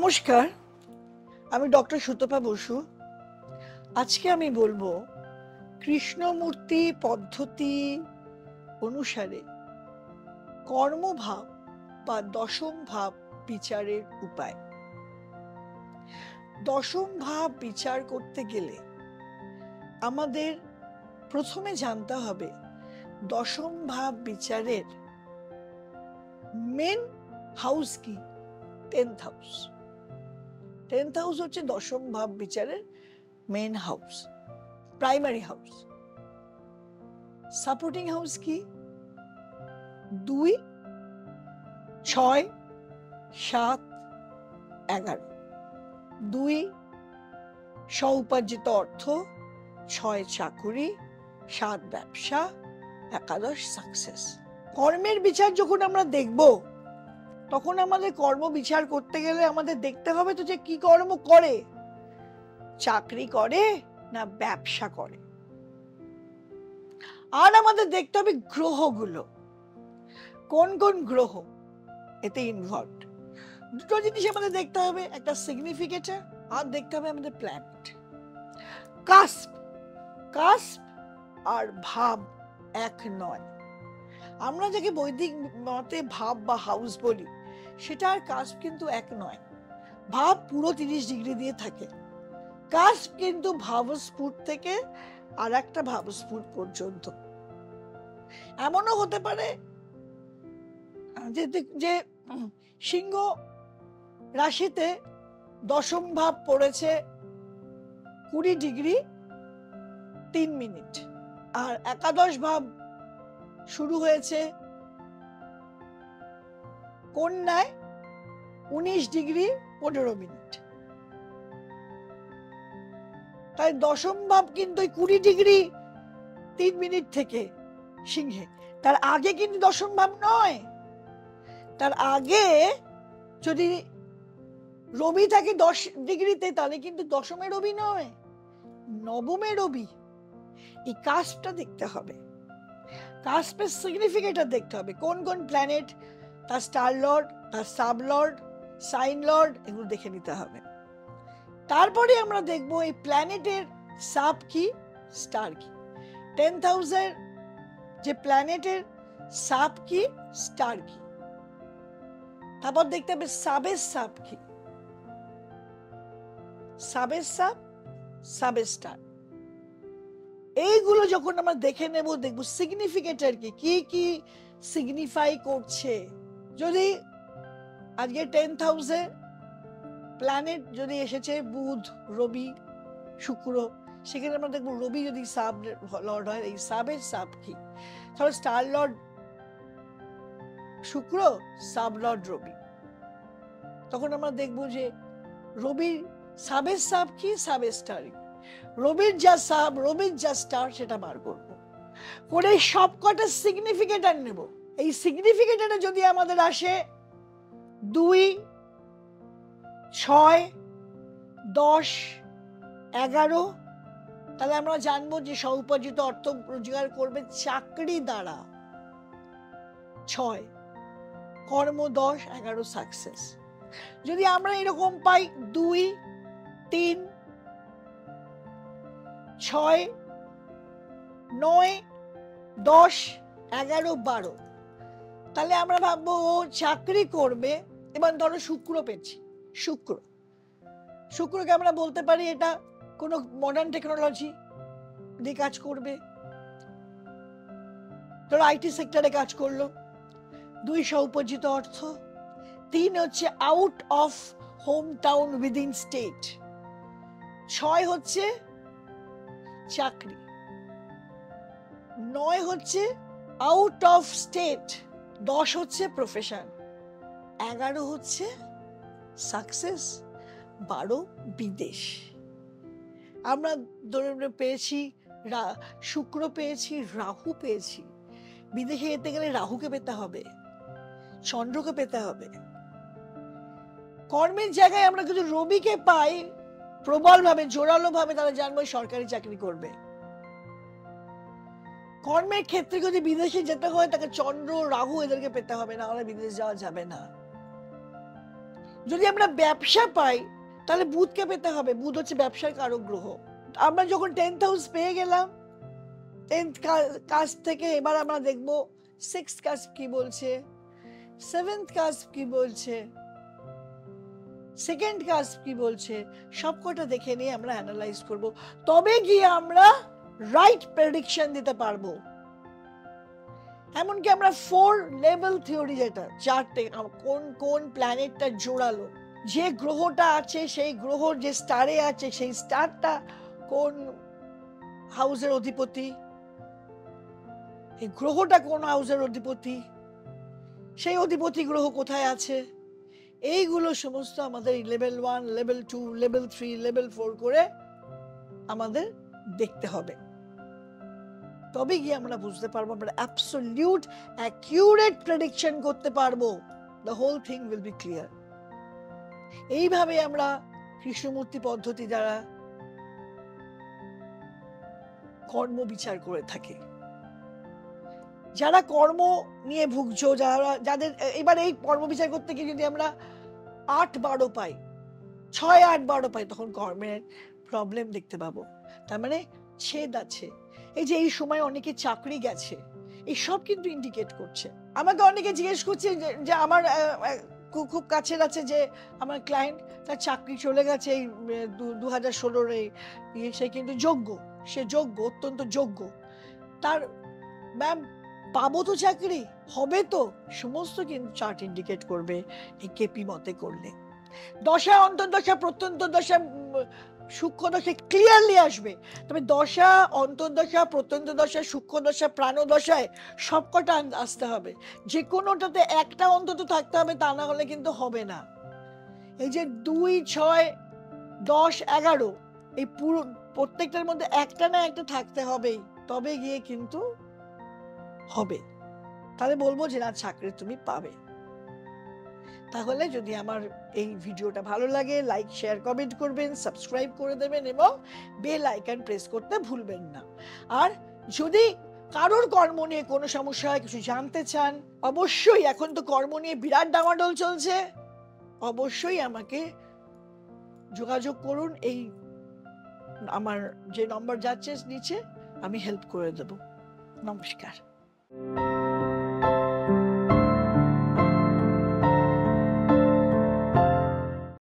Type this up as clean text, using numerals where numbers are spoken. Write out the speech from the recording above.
নমস্কার, আমি ডক্টর সুতপা বসু। আজকে আমি বলবো কৃষ্ণমূর্তি পদ্ধতি অনুসারে কর্মভাব বা দশম ভাব বিচারের উপায়। দশম ভাব বিচার করতে গেলে আমাদের প্রথমে জানতে হবে দশম ভাব বিচারের মেন হাউস কি। 10th house. 10th হাউস হচ্ছে দশম ভাব বিচারের main house, primary house. Supporting house কি? 2, 6, 7, 11। 2 স্ব-উপার্জিত অর্থ, 6 চাকুরি, 7 ব্যবসা, 11 সাকসেস। কর্মের বিচার যখন আমরা দেখব তখন আমাদের কর্ম বিচার করতে গেলে আমাদের দেখতে হবে তো যে কি কর্ম করে, চাকরি করে না ব্যবসা করে। আর আমাদের দেখতে হবে গ্রহগুলো, কোন কোন গ্রহ এতে ইনভলভড। দুটো জিনিস আমাদের দেখতে হবে, একটা সিগনিফিকেটর আর দেখতে হবে আমাদের প্ল্যানেট। কাস্প আর ভাব এক নয়। আমরা যাকে বৈদিক মতে ভাব বা হাউস বলি সেটা আর কাস্প কিন্তু এক নয়। ভাব পুরো 30 ডিগ্রি দিয়ে থাকে, কাস্প কিন্তু ভাবস্ফুট থেকে আর একটা ভাবস্ফুট পর্যন্ত। এমনও হতে পারে যে সিংহ রাশিতে দশম ভাব পড়েছে 20 ডিগ্রি 3 মিনিট, আর একাদশ ভাব শুরু হয়েছে কন্যায় 19 ডিগ্রি 15 মিনিট। তাই দশম ভাব কিন্তু 20 ডিগ্রি 3 মিনিট থেকে সিংহে, তার আগে কিন্তু দশম ভাব নয়। তার আগে যদি রবি থাকে 10 ডিগ্রিতে তাহলে কিন্তু দশমে রবি নয়, নবমে রবি। এই কাস্পটা দেখতে হবে, কাস্পের সিগনিফিকেটর দেখতে হবে, কোন কোন প্ল্যানেট, তার স্টার লর্ড, তার সাব লর্ড, সাইন লর্ড, এগুলো দেখে নিতে হবে। তারপরে আমরা দেখবো এই প্ল্যানেটের সাব কি, স্টার কি। 10th হাউসের যে প্ল্যানেটের সাব কি, স্টার কি। তারপর দেখতে হবে সাবের সাব কি, সাবের সাব, সাবের স্টার। এইগুলো যখন আমরা দেখে নেব, দেখবো সিগনিফিকেটর কি কি সিগনিফাই করছে। যদি আজকে 10th হাউসে প্ল্যানেট যদি এসেছে বুধ, রবি, শুক্র, সেখানে আমরা দেখবো রবি যদি সাব লর্ড হয়, এই সাবের সাব কি। তাহলে স্টার লর্ড শুক্র, সাব লর্ড রবি। তখন আমরা দেখবো যে রবির সাবের সাব কি, সাবের স্টার কি। রবির যা সাব, রবির যা স্টার, সেটা বার করবো করে সবকটা সিগনিফিকেটর নেব। এই সিগনিফিকেটরে যদি আমাদের আসে 2, 6, 10, 11, তাহলে আমরা জানবো যে স্ব-উপার্জিত অর্থ রোজগার করবে চাকরি দ্বারা। 6 কর্ম, 10, 11 সাকসেস। যদি আমরা এরকম পাই 2, 3, 6, 9, 10, 11, 12, তাহলে আমরা ভাববো ও চাকরি করবে। এবার ধরো শুক্র পেয়েছি, শুক্রকে আমরা বলতে পারি এটা কোনো মডার্ন টেকনোলজি দিয়ে কাজ করবে, ধরো আইটি সেক্টরে কাজ করলো। 2 স্ব-উপার্জিত অর্থ, 3 হচ্ছে out of home town within state, 6 হচ্ছে চাকরি, 9 হচ্ছে আউট অফ স্টেট, 10 হচ্ছে প্রফেশন, 11 হচ্ছে সাকসেস, 12 বিদেশ। আমরা ধরে পেয়েছি শুক্র পেয়েছি, রাহু পেয়েছি। বিদেশে যেতে গেলে রাহুকে পেতে হবে, চন্দ্রকে পেতে হবে। কর্মের জায়গায় আমরা যদি রবিকে পাই প্রবল ভাবে, জোরালো ভাবে, তাহলে জানবো সরকারি চাকরি করবে। কর্মের ক্ষেত্রে যদি বিদেশে যেতে হয় তাকে চন্দ্র, রাহু এদেরকে পেতে হবে, না হলে বিদেশ যাওয়া যাবে না। যদি আমরা ব্যবসা পাই তাহলে বুধকে পেতে হবে, বুধ হচ্ছে ব্যবসার কারক গ্রহ। আমরা যখন 10th হাউস পেয়ে গেলাম, 10th কাস্প থেকে এবার আমরা দেখব 6th কাস্প কি বলছে, 7th কাস্প কি বলছে, 2nd কাস্প কি বলছে, সবকটা দেখে নিয়ে আমরা অ্যানালাইজ করব, তবে গিয়ে আমরা রাইট প্রেডিকশন দিতে পারবো। এমনকি আমরা 4 লেভেল থিওরি, যেটা চারটে, কোন কোন প্ল্যানেটটা জোড়ালো, যে গ্রহটা আছে সেই গ্রহ যে স্টারে আছে সেই স্টারটা কোন হাউসের অধিপতি, এই গ্রহটা কোন হাউসের অধিপতি, সেই অধিপতি গ্রহ কোথায় আছে, এইগুলো সমস্ত আমাদের লেভেল 1, লেভেল 2, লেভেল 3, লেভেল 4 করে আমাদের দেখতে হবে। তবে গিয়ে আমরা বুঝতে পারবো, আমরা অ্যাবসলিউট অ্যাকিউরেট প্রেডিকশন করতে পারবো। The whole thing will be clear. এইভাবে আমরা কৃষ্ণমূর্তি পদ্ধতি দ্বারা কর্ম বিচার করে থাকি। যারা কর্ম নিয়ে ভুগছো, যাদের এবার এই কর্ম বিচার করতে গিয়ে যদি আমরা 8-12 পাই, 6-8-12 পাই, তখন কর্মের প্রবলেম দেখতে পাবো। তার মানে ছেদ আছে। এই যে এই সময় অনেকে চাকরি গেছে, এই সব কিন্তু ইন্ডিকেট করছে। আমাকে অনেকে জিজ্ঞেস করছে যে আমার খুব কাছের আছে যে আমার ক্লায়েন্ট, তার চাকরি চলে গেছে এই 2016-র সে কিন্তু যোগ্য, সে যোগ্য, অত্যন্ত যোগ্য, তার ম্যাম পাবো তো চাকরি, হবে তো? সমস্ত কিন্তু চার্ট ইন্ডিকেট করবে এই কেপি মতে করলে। দশা, অন্তর্দশা, প্রত্যন্তদশা, সূক্ষ্ম দশা ক্লিয়ারলি আসবে। তবে দশা, অন্তর্দশা, প্রত্যন্তদশা, সূক্ষ্ম দশা, প্রাণদশায় সবকটা আসতে হবে। যে কোনোটাতে একটা অন্তত থাকতে হবে, তা না হলে কিন্তু হবে না। এই যে 2, 6, 10, 11 এই পুরো প্রত্যেকটার মধ্যে একটা না একটা থাকতে হবেই, তবে গিয়ে কিন্তু হবে। তাহলে বলবো যে না, চাকরি তুমি পাবে। তাহলে যদি আমার এই ভিডিওটা ভালো লাগে, লাইক, শেয়ার, কমেন্ট করবেন, সাবস্ক্রাইব করে দেবেন এবং বেল আইকন প্রেস করতে ভুলবেন না। আর যদি কারোর কর্ম নিয়ে কোনো সমস্যা হয়, কিছু জানতে চান, অবশ্যই, এখন তো কর্ম নিয়ে বিরাট ডামাডোল চলছে, অবশ্যই আমাকে যোগাযোগ করুন। এই আমার যে নম্বর যাচ্ছে নিচে, আমি হেল্প করে দেব। নমস্কার।